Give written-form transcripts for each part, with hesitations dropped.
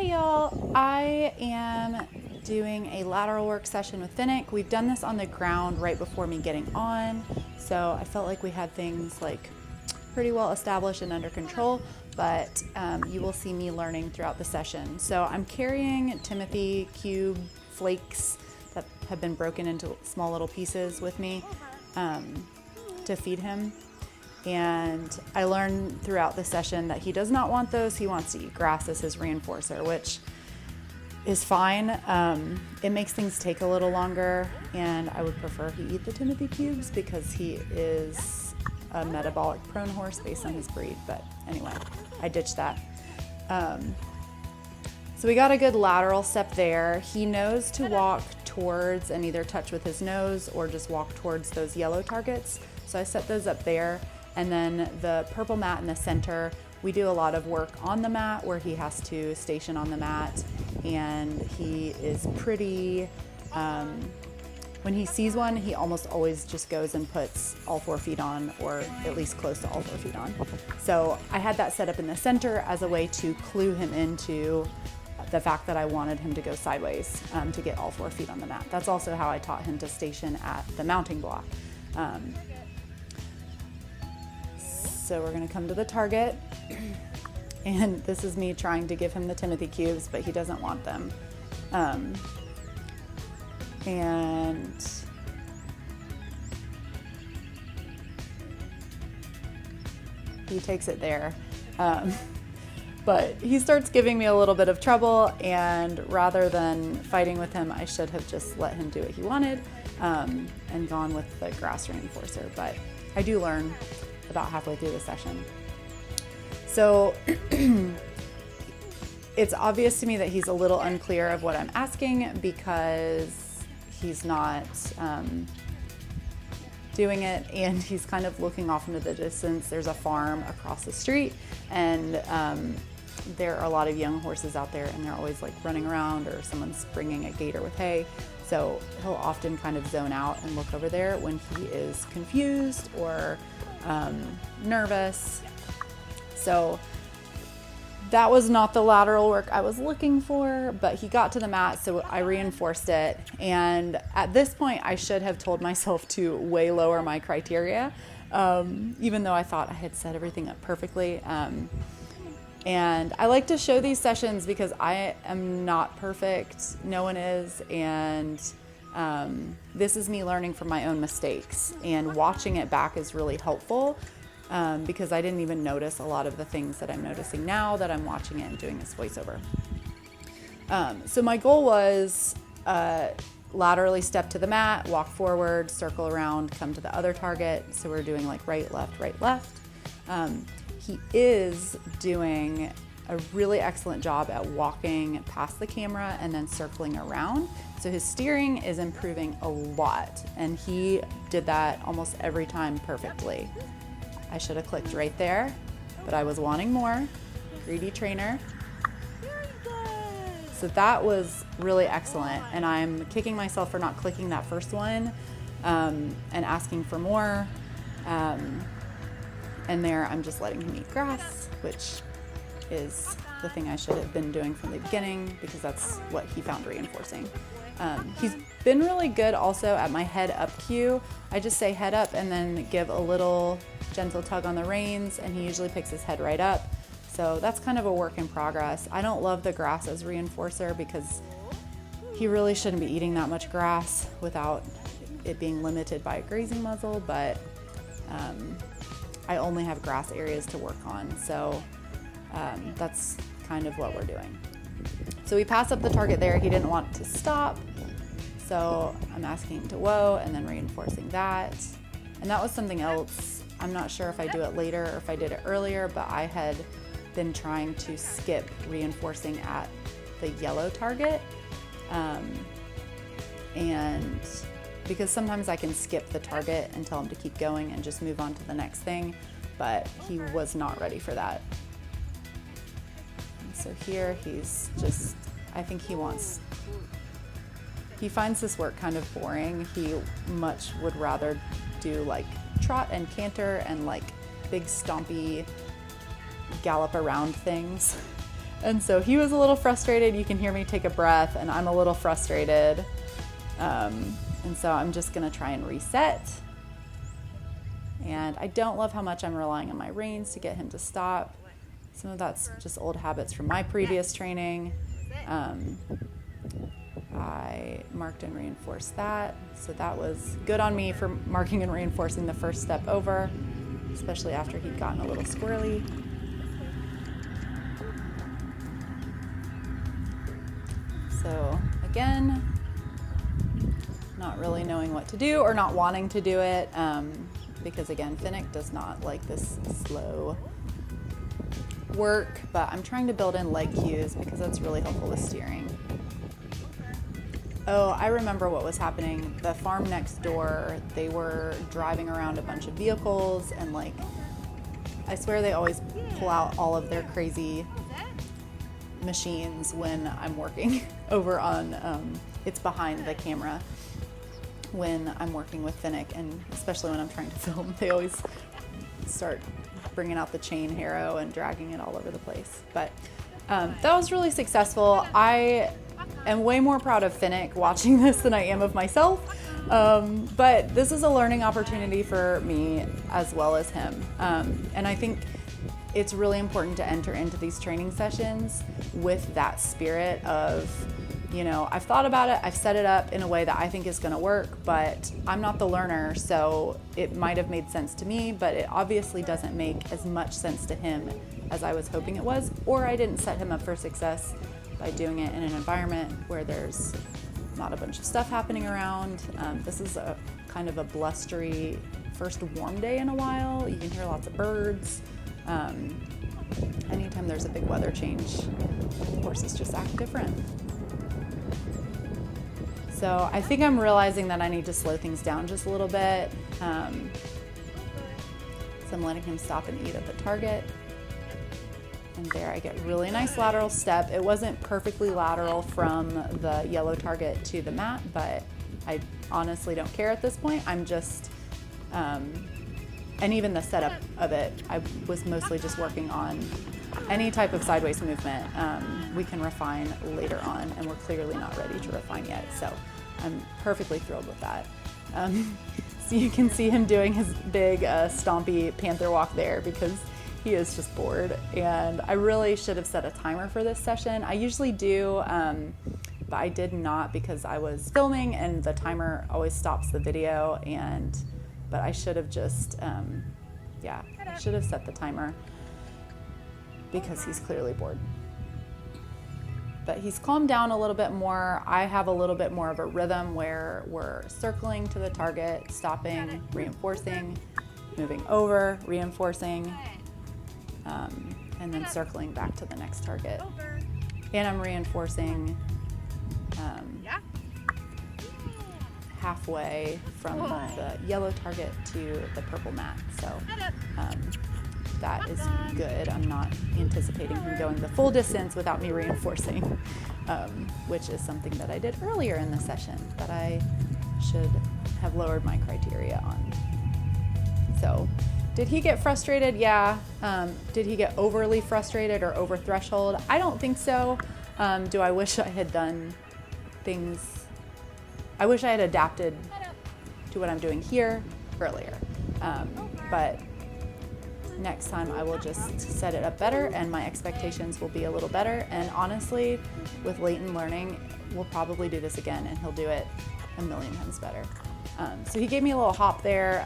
Hey y'all, I am doing a lateral work session with Finnick. We've done this on the ground right before me getting on, so I felt like we had things like pretty well established and under control, but you will see me learning throughout the session. So I'm carrying Timothy cube flakes that have been broken into small little pieces with me to feed him. And I learned throughout the session that he does not want those. He wants to eat grass as his reinforcer, which is fine. It makes things take a little longer, and I would prefer he eat the Timothy cubes because he is a metabolic prone horse based on his breed. But anyway, I ditched that. So we got a good lateral step there. He knows to walk towards and either touch with his nose or just walk towards those yellow targets. So I set those up there. And then the purple mat in the center, we do a lot of work on the mat where he has to station on the mat, and he is pretty, when he sees one, he almost always just goes and puts all 4 feet on, or at least close to all 4 feet on. So I had that set up in the center as a way to clue him into the fact that I wanted him to go sideways to get all 4 feet on the mat. That's also how I taught him to station at the mounting block. So we're gonna come to the target, and this is me trying to give him the Timothy cubes, but he doesn't want them. And he takes it there. But he starts giving me a little bit of trouble, and rather than fighting with him, I should have just let him do what he wanted and gone with the grass reinforcer. But I do learn about halfway through the session. So it's obvious to me that he's a little unclear of what I'm asking because he's not doing it, and he's kind of looking off into the distance. There's a farm across the street, and there are a lot of young horses out there, and they're always like running around, or someone's bringing a gator with hay. So he'll often kind of zone out and look over there when he is confused or nervous. So that was not the lateral work I was looking for, but he got to the mat, so I reinforced it. And at this point, I should have told myself to way lower my criteria, even though I thought I had set everything up perfectly. And I like to show these sessions because I am not perfect. No one is. And this is me learning from my own mistakes, and watching it back is really helpful because I didn't even notice a lot of the things that I'm noticing now that I'm watching it and doing this voiceover. So my goal was laterally step to the mat, walk forward, circle around, come to the other target. So we're doing like right, left. He is doing a really excellent job at walking past the camera and then circling around. So his steering is improving a lot, and he did that almost every time perfectly. I should have clicked right there, but I was wanting more. Greedy trainer. So that was really excellent, and I'm kicking myself for not clicking that first one and asking for more. And there I'm just letting him eat grass, which is the thing I should have been doing from the beginning because that's what he found reinforcing. He's been really good also at my head up cue. I just say head up and then give a little gentle tug on the reins, and he usually picks his head right up. So that's kind of a work in progress. I don't love the grass as reinforcer because he really shouldn't be eating that much grass without it being limited by a grazing muzzle, but I only have grass areas to work on, so that's kind of what we're doing. So we pass up the target there. He didn't want to stop, so I'm asking him to whoa and then reinforcing that. And that was something else. I'm not sure if I do it later or if I did it earlier, but I had been trying to skip reinforcing at the yellow target. And because sometimes I can skip the target and tell him to keep going and just move on to the next thing, but he was not ready for that. And so here he's just, I think he finds this work kind of boring. He much would rather do like trot and canter and like big stompy gallop around things. And so he was a little frustrated. You can hear me take a breath, and I'm a little frustrated. And so I'm just gonna try and reset. And I don't love how much I'm relying on my reins to get him to stop. Some of that's just old habits from my previous training. I marked and reinforced that. So that was good on me for marking and reinforcing the first step over, especially after he'd gotten a little squirrely. So again, not really knowing what to do or not wanting to do it, because again, Finnick does not like this slow work, but I'm trying to build in leg cues because that's really helpful with steering. Oh, I remember what was happening. The farm next door, they were driving around a bunch of vehicles, and like, I swear they always pull out all of their crazy machines when I'm working over on, it's behind the camera when I'm working with Finnick, and especially when I'm trying to film, they always start bringing out the chain harrow and dragging it all over the place. But that was really successful. I am way more proud of Finnick watching this than I am of myself. But this is a learning opportunity for me as well as him. And I think it's really important to enter into these training sessions with that spirit of, you know, I've thought about it, I've set it up in a way that I think is gonna work, but I'm not the learner, so it might have made sense to me, but it obviously doesn't make as much sense to him as I was hoping it was, or I didn't set him up for success by doing it in an environment where there's not a bunch of stuff happening around. This is a kind of a blustery first warm day in a while. You can hear lots of birds. Anytime there's a big weather change, horses just act different. So I think I'm realizing that I need to slow things down just a little bit. So I'm letting him stop and eat at the target. And there I get really nice lateral step. It wasn't perfectly lateral from the yellow target to the mat, but I honestly don't care at this point. I'm just, and even the setup of it, I was mostly just working on any type of sideways movement. We can refine later on, and we're clearly not ready to refine yet. So I'm perfectly thrilled with that. So you can see him doing his big stompy panther walk there because he is just bored. And I really should have set a timer for this session. I usually do, but I did not because I was filming and the timer always stops the video. But I should have just, I should have set the timer because he's clearly bored. But he's calmed down a little bit more. I have a little bit more of a rhythm where we're circling to the target, stopping, reinforcing, moving over, reinforcing, and then circling back to the next target. And I'm reinforcing halfway from the yellow target to the purple mat. So that is good. I'm not anticipating him going the full distance without me reinforcing, which is something that I did earlier in the session that I should have lowered my criteria on. So did he get frustrated? Yeah. Did he get overly frustrated or over threshold? I don't think so. Do I wish I had done things, I wish I had adapted to what I'm doing here earlier. But next time I will just set it up better and my expectations will be a little better. And honestly, with latent learning, we'll probably do this again and he'll do it a million times better. So he gave me a little hop there.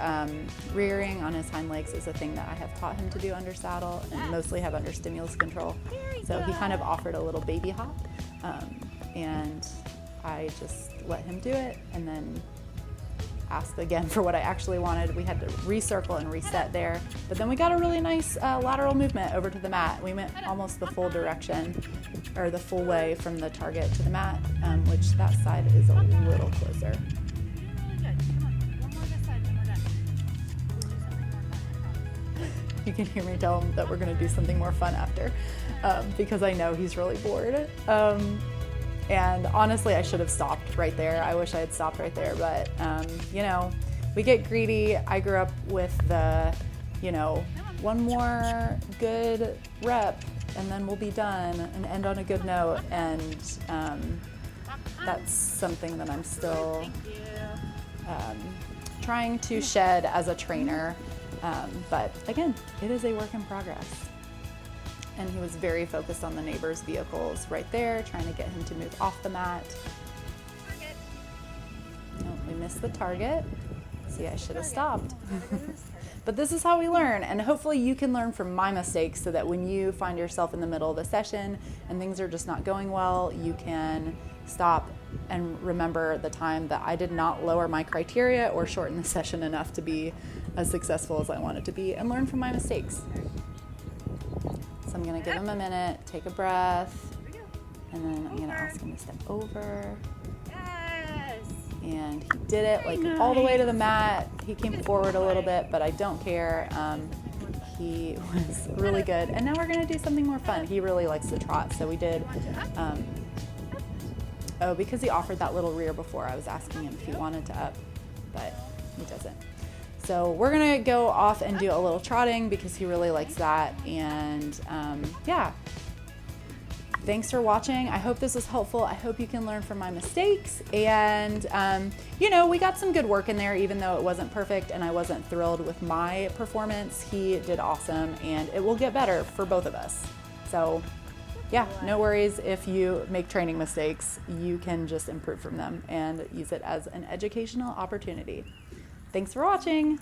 Rearing on his hind legs is a thing that I have taught him to do under saddle and mostly have under stimulus control. So he kind of offered a little baby hop, and I just let him do it and then asked again for what I actually wanted. We had to recircle and reset there, but then we got a really nice lateral movement over to the mat. We went almost the full direction, or the full way from the target to the mat, which that side is a little closer. You can hear me tell him that we're going to do something more fun after, because I know he's really bored. And honestly, I should have stopped right there. I wish I had stopped right there, but you know, we get greedy. I grew up with the, you know, one more good rep and then we'll be done and end on a good note. And that's something that I'm still trying to shed as a trainer. But again, it is a work in progress. And he was very focused on the neighbor's vehicles right there, trying to get him to move off the mat. Oh, we missed the target. See, I should have stopped. But this is how we learn, and hopefully you can learn from my mistakes so that when you find yourself in the middle of a session and things are just not going well, you can stop and remember the time that I did not lower my criteria or shorten the session enough to be as successful as I wanted to be, and learn from my mistakes. So I'm gonna give him a minute, take a breath, and then I'm gonna ask him to step over. And he did it like all the way to the mat. He came forward a little bit, but I don't care. He was really good. And now we're gonna do something more fun. He really likes to trot, so we did, because he offered that little rear before, I was asking him if he wanted to up, but he doesn't. So we're gonna go off and do a little trotting because he really likes that. And yeah. Thanks for watching. I hope this was helpful. I hope you can learn from my mistakes. And, we got some good work in there, even though it wasn't perfect and I wasn't thrilled with my performance. He did awesome, and it will get better for both of us. So yeah, no worries if you make training mistakes. You can just improve from them and use it as an educational opportunity. Thanks for watching.